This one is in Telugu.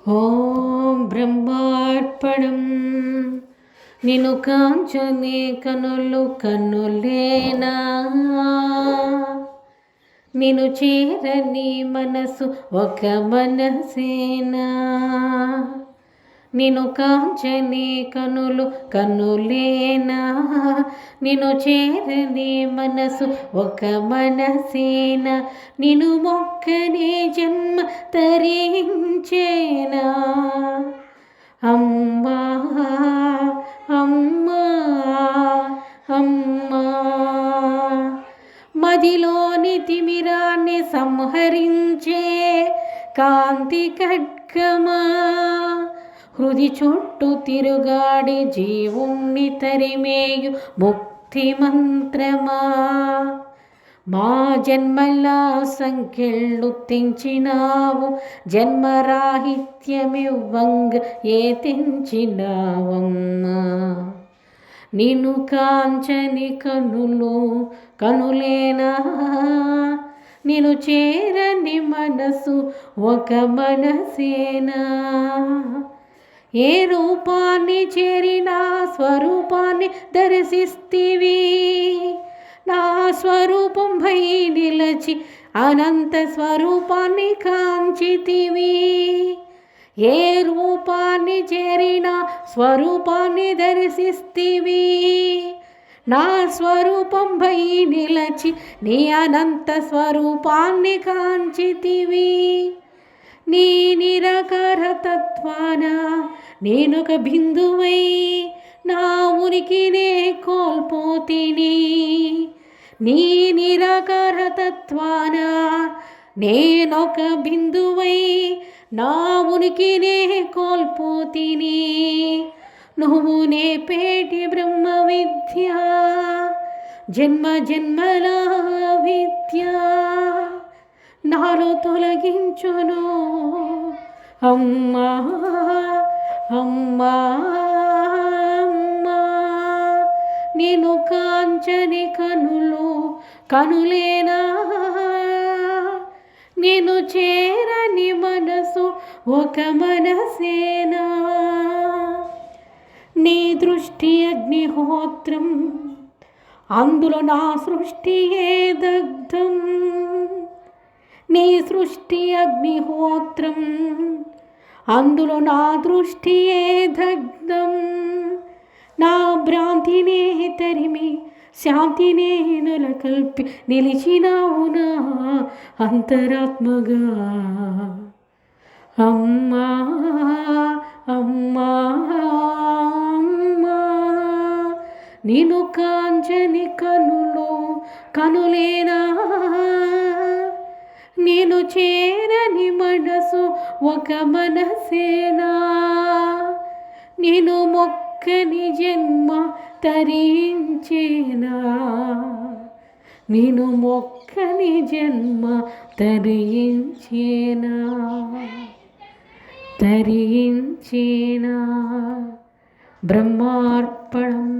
ఓం బ్రహ్మార్పణం. నిన్ను కాంచనే కనులేనా, నిన్ను చేరని మనసు ఒక మనసేనా. నిన్ను కాంచని కనులేనా, నిన్ను చేరని మనసు ఒక మనసేనా. నిన్ను మొక్కని జన్మ తరించేనా. అమ్మా అమ్మా అమ్మా, మదిలోని తిమిరాన్ని సంహరించే కాంతి ఖడ్గమా, హృది చుట్టూ తిరుగాడి జీవుణ్ణి తరిమేయు ముక్తి మంత్రమా. మా జన్మల సంఖ్యలు తెంచినావు, జన్మరాహిత్యమివ్వంగ ఏ తెంచినావమ్మా. నిన్ను కాంచని కనులేనా, నిన్ను చేరని మనసు ఒక మనసేనా. ఏ రూపాన్ని చేరినా స్వరూపాన్ని దర్శిస్తివి, నా స్వరూపం భై నిలచి అనంత స్వరూపాన్ని కాంచితివి. ఏ రూపాన్ని చేరినా స్వరూపాన్ని దర్శిస్తివి, నా స్వరూపం భై నిలచి నీ అనంత స్వరూపాన్ని కాంచితివి. నీ నిరాకార తత్వాన నేనొక బిందువై నా ఉనికినే కోల్పోతిని. నీ నిరాకార తత్వాన నేనొక బిందువై నా ఉనికినే కోల్పోతిని. నువ్వు నేపేటి బ్రహ్మ విద్య, జన్మ జన్మల విద్య నాలో తొలగించును. అమ్మా అమ్మా అమ్మా, నేను కాంచని కనులేనా, నేను చేరని మనసు ఒక మనసేనా. నీ దృష్టి అగ్నిహోత్రం, అందులో నా సృష్టియే దగ్ధం. నీ సృష్టి అగ్నిహోత్రం, అందులో నా దృష్టియే దగ్ధం. నా భ్రాంతినే తరిమి శాంతినే నెలకొల్పి నిలిచినావు నా అంతరాత్మగా. అమ్మా అమ్మా అమ్మా, నిన్ను కాంచని కనులేనా, నేను చేరని మనసు ఒక మనసేనా. నేను మొక్కని జన్మ తరించేనా, నేను మొక్కని జన్మ తరించేనా. బ్రహ్మార్పణం.